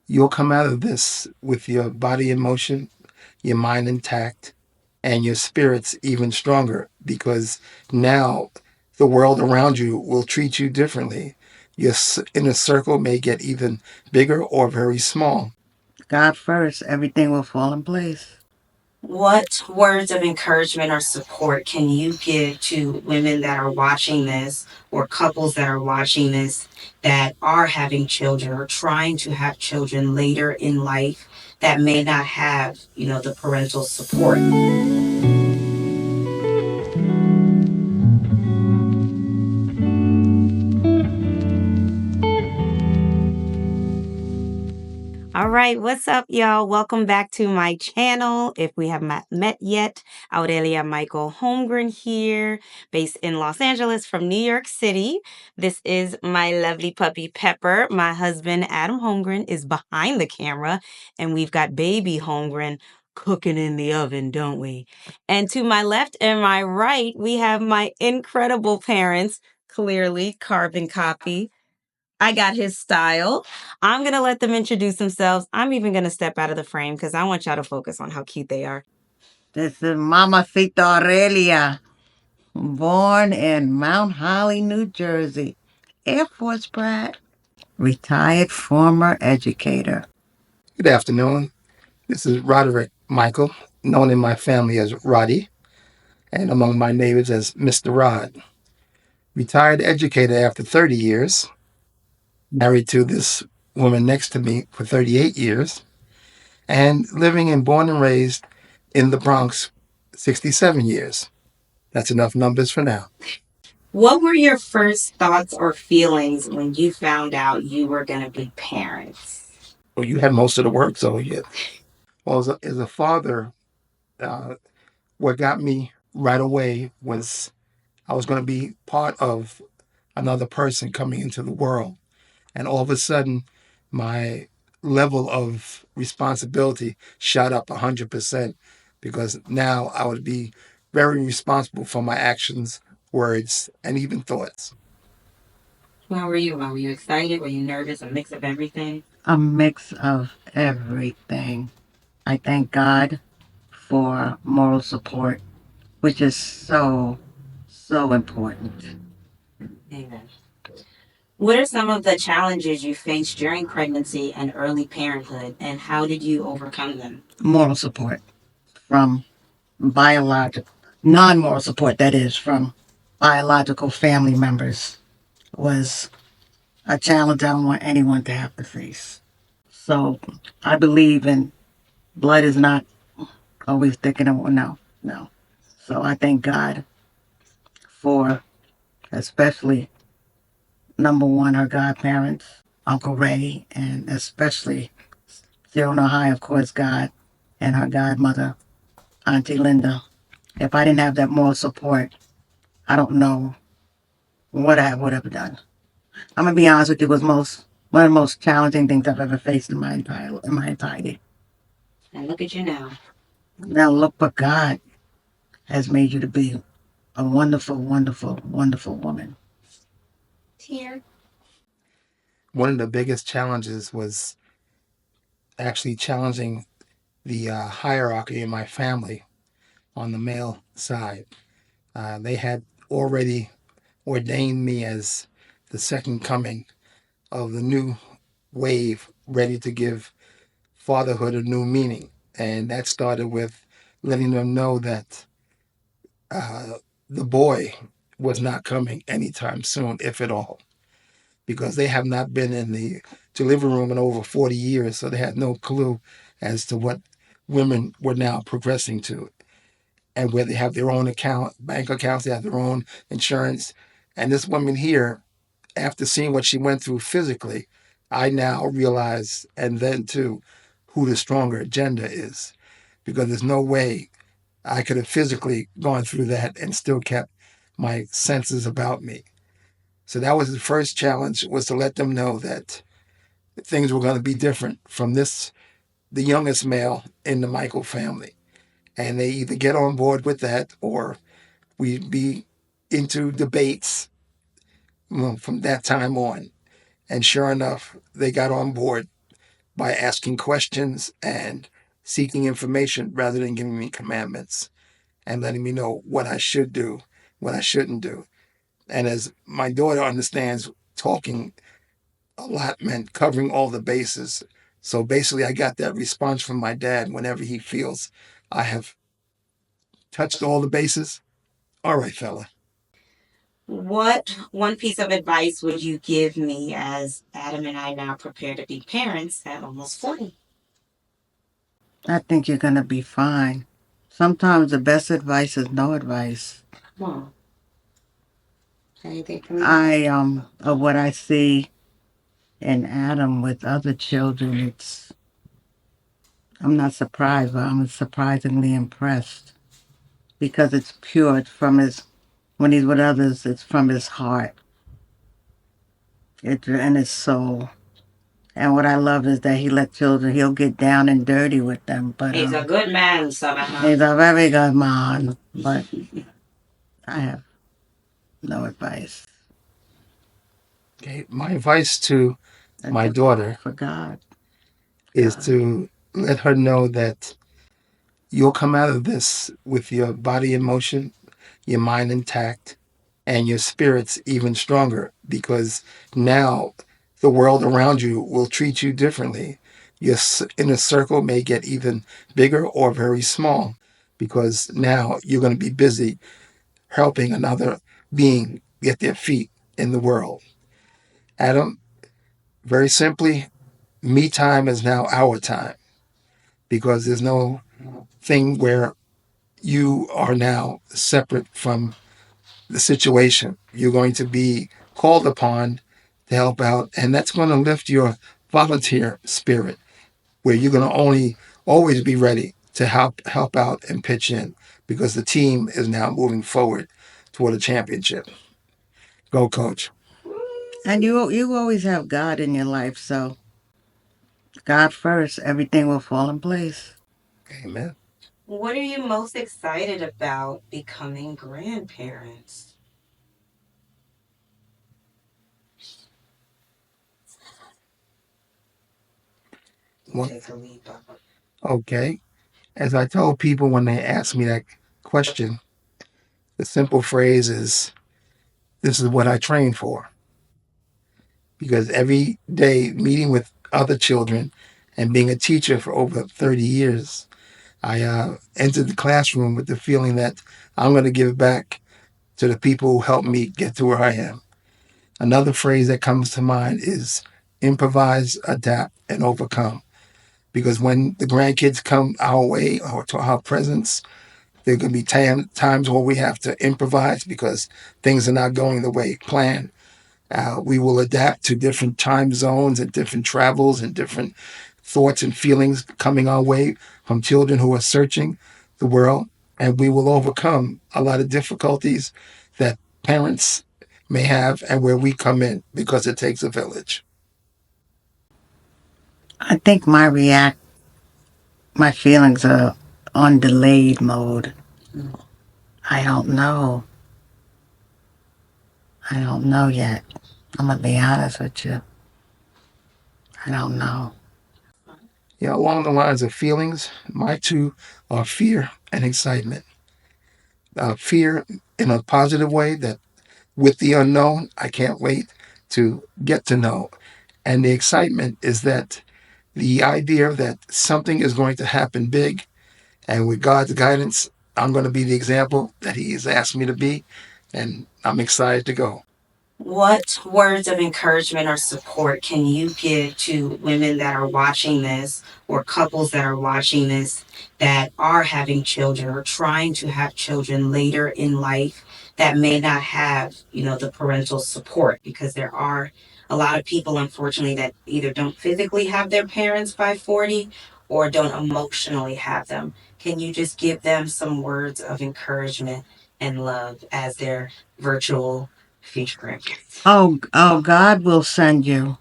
You'll come out of this with your body in motion, your mind intact, and your spirits even stronger because now the world around you will treat you differently. Your inner circle may get even bigger or very small. God first, everything will fall in place. What words of encouragement or support can you give to women that are watching this or couples that are watching this that are having children or trying to have children later in life that may not have, the parental support? All right, what's up, y'all? Welcome back to my channel. If we have not met yet, Aurelia Michael Holmgren here, based in Los Angeles from New York City. This is my lovely puppy Pepper. My husband Adam Holmgren is behind the camera, and we've got baby Holmgren cooking in the oven, don't we? And to my left and my right, we have my incredible parents, clearly carbon copy. I got his style. I'm going to let them introduce themselves. I'm even going to step out of the frame because I want y'all to focus on how cute they are. This is Mamacita Aurelia, born in Mount Holly, New Jersey. Air Force brat, retired former educator. Good afternoon. This is Roderick Michael, known in my family as Roddy, and among my neighbors as Mr. Rod. Retired educator after 30 years, married to this woman next to me for 38 years, and living and born and raised in the Bronx 67 years. That's enough numbers for now. What were your first thoughts or feelings when you found out you were going to be parents? Well, you had most of the work, so yeah. Well, as a father, uh, what got me right away was I was going to be part of another person coming into the world. And all of a sudden, my level of responsibility shot up 100% because now I would be very responsible for my actions, words, and even thoughts. How were you? Were you excited? Were you nervous? A mix of everything? A mix of everything. I thank God for moral support, which is so, so important. Amen. What are some of the challenges you faced during pregnancy and early parenthood, and how did you overcome them? Moral support from biological, non moral support, that is, from biological family members, was a challenge I don't want anyone to have to face. So I believe in blood is not always thicker than water. No, no. So I thank God for especially number one, her godparents, Uncle Ray, and especially Zero No High, of course, God, and her godmother, Auntie Linda. If I didn't have that moral support, I don't know what I would have done. I'm gonna be honest with you, it was one of the most challenging things I've ever faced in my entirety. And look at you now. Now look what God has made you to be, a wonderful, wonderful, wonderful woman. Here. One of the biggest challenges was actually challenging the hierarchy in my family on the male side. They had already ordained me as the second coming of the new wave ready to give fatherhood a new meaning. And that started with letting them know that uh, the boy was not coming anytime soon, if at all, because they have not been in the delivery room in over 40 years. So they had no clue as to what women were now progressing to and where they have their own bank accounts, they have their own insurance. And this woman here, after seeing what she went through physically, I now realize, and then too, who the stronger agenda is. Because there's no way I could have physically gone through that and still kept my senses about me. So that was the first challenge, was to let them know that things were going to be different from the youngest male in the Michael family. And they either get on board with that or we'd be into debates from that time on. And sure enough, they got on board by asking questions and seeking information rather than giving me commandments and letting me know what I should do, what I shouldn't do. And as my daughter understands, talking a lot meant covering all the bases. So basically, I got that response from my dad whenever he feels I have touched all the bases. All right, fella. What one piece of advice would you give me as Adam and I now prepare to be parents at almost 40? I think you're going to be fine. Sometimes the best advice is no advice. Hmm. Anything from you? Of what I see in Adam with other children, I'm not surprised, but I'm surprisingly impressed because it's pure. It's from when he's with others, it's from his heart. And his soul. And what I love is that he'll get down and dirty with them. But He's a good man, Savannah. he's a very good man. But I have no advice. Okay, my advice to my daughter For God is to let her know that you'll come out of this with your body in motion, your mind intact, and your spirits even stronger because now the world around you will treat you differently. Your inner circle may get even bigger or very small because now you're going to be busy helping another being get their feet in the world. Adam, very simply, me time is now our time because there's no thing where you are now separate from the situation. You're going to be called upon to help out, and that's going to lift your volunteer spirit, where you're going to only always be ready to help out and pitch in because the team is now moving forward toward a championship. Go, coach. and you always have God in your life, so God first, everything will fall in place. Amen. What are you most excited about becoming grandparents? Well, Take a lead, Papa. okay. As I told people when they ask me that question, the simple phrase is, "This is what I trained for." Because every day meeting with other children and being a teacher for over 30 years, I entered the classroom with the feeling that I'm going to give back to the people who helped me get to where I am. Another phrase that comes to mind is improvise, adapt, and overcome. Because when the grandkids come our way or to our presence, there can be times where we have to improvise because things are not going the way planned. We will adapt to different time zones and different travels and different thoughts and feelings coming our way from children who are searching the world. And we will overcome a lot of difficulties that parents may have and where we come in because it takes a village. I think my feelings are on delayed mode. I don't know. I don't know yet. I'm gonna be honest with you. I don't know. Yeah, along the lines of feelings, my two are fear and excitement. Fear in a positive way that with the unknown, I can't wait to get to know. And the excitement is that the idea that something is going to happen big, and with God's guidance, I'm going to be the example that He has asked me to be, and I'm excited to go. What words of encouragement or support can you give to women that are watching this or couples that are watching this that are having children or trying to have children later in life that may not have, the parental support? Because there are a lot of people, unfortunately, that either don't physically have their parents by 40 or don't emotionally have them. Can you just give them some words of encouragement and love as their virtual future grandkids? God will send you,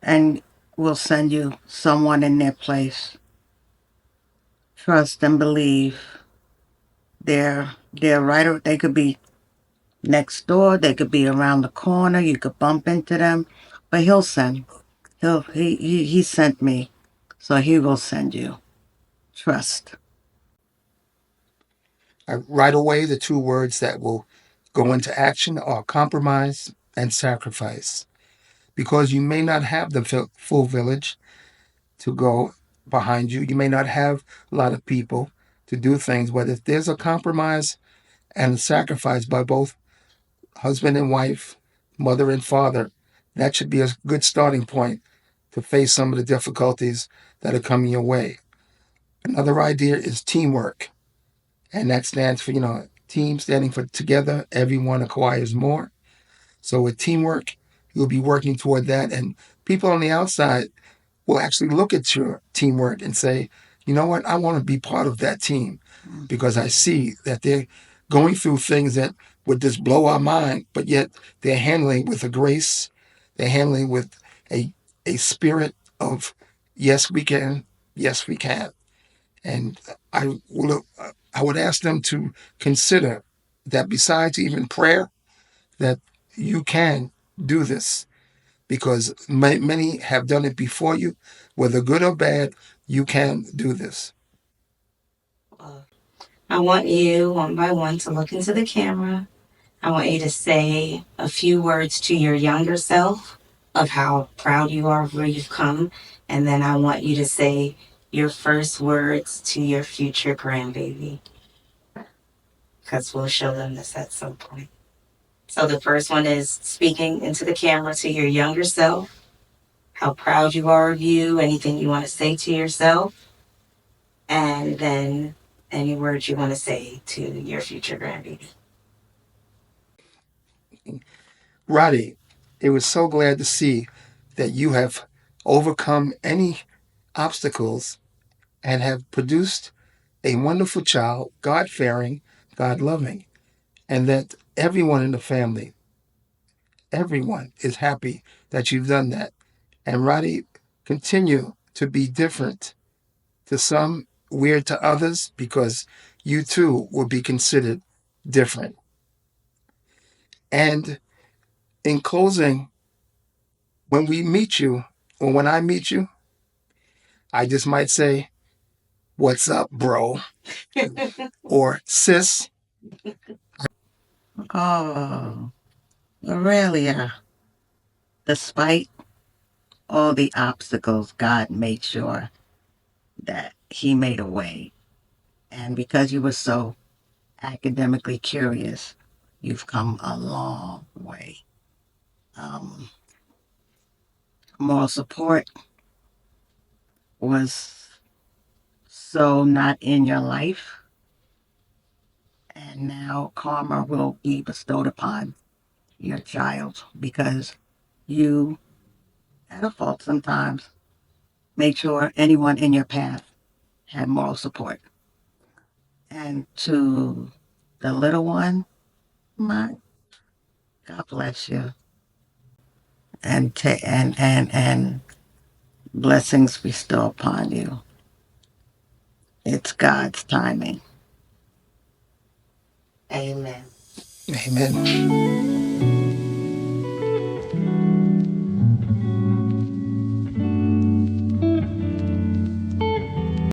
and will send you someone in their place. Trust and believe. They're right. They could be next door. They could be around the corner. You could bump into them, but He sent me, so he will send you. Trust. Right away, the two words that will go into action are compromise and sacrifice. Because you may not have the full village to go behind you, you may not have a lot of people to do things, but if there's a compromise and a sacrifice by both husband and wife, mother and father, that should be a good starting point to face some of the difficulties that are coming your way. Another idea is teamwork, and that stands for, team standing for together, everyone acquires more. So with teamwork, you'll be working toward that, and people on the outside will actually look at your teamwork and say, you know what, I want to be part of that team because I see that they're going through things that would just blow our mind, but yet they're handling with a grace, they're handling with a spirit of yes we can, yes we can. And I would ask them to consider that besides even prayer, that you can do this because many have done it before you, whether good or bad. You can do this. I want you, one by one, to look into the camera. I want you to say a few words to your younger self of how proud you are of where you've come. And then I want you to say your first words to your future grandbaby, because we'll show them this at some point. So the first one is speaking into the camera to your younger self, how proud you are of you, anything you want to say to yourself, and then any words you want to say to your future grandbaby. Roddy, it was so glad to see that you have overcome any obstacles and have produced a wonderful child, God fearing, God loving, and that everyone in the family, everyone is happy that you've done that. And Roddy, continue to be different to some, weird to others, because you too will be considered different. And in closing, when we meet you, or when I meet you, I just might say, "What's up, bro?" or "Sis." Oh, Aurelia. Despite all the obstacles, God made sure that He made a way. And because you were so academically curious, you've come a long way. Um, Moral support was so not in your life, and now karma will be bestowed upon your child because you, at a fault sometimes, made sure anyone in your path had moral support. And to the little one, my God bless you, and blessings bestow upon you. It's God's timing. Amen. Amen.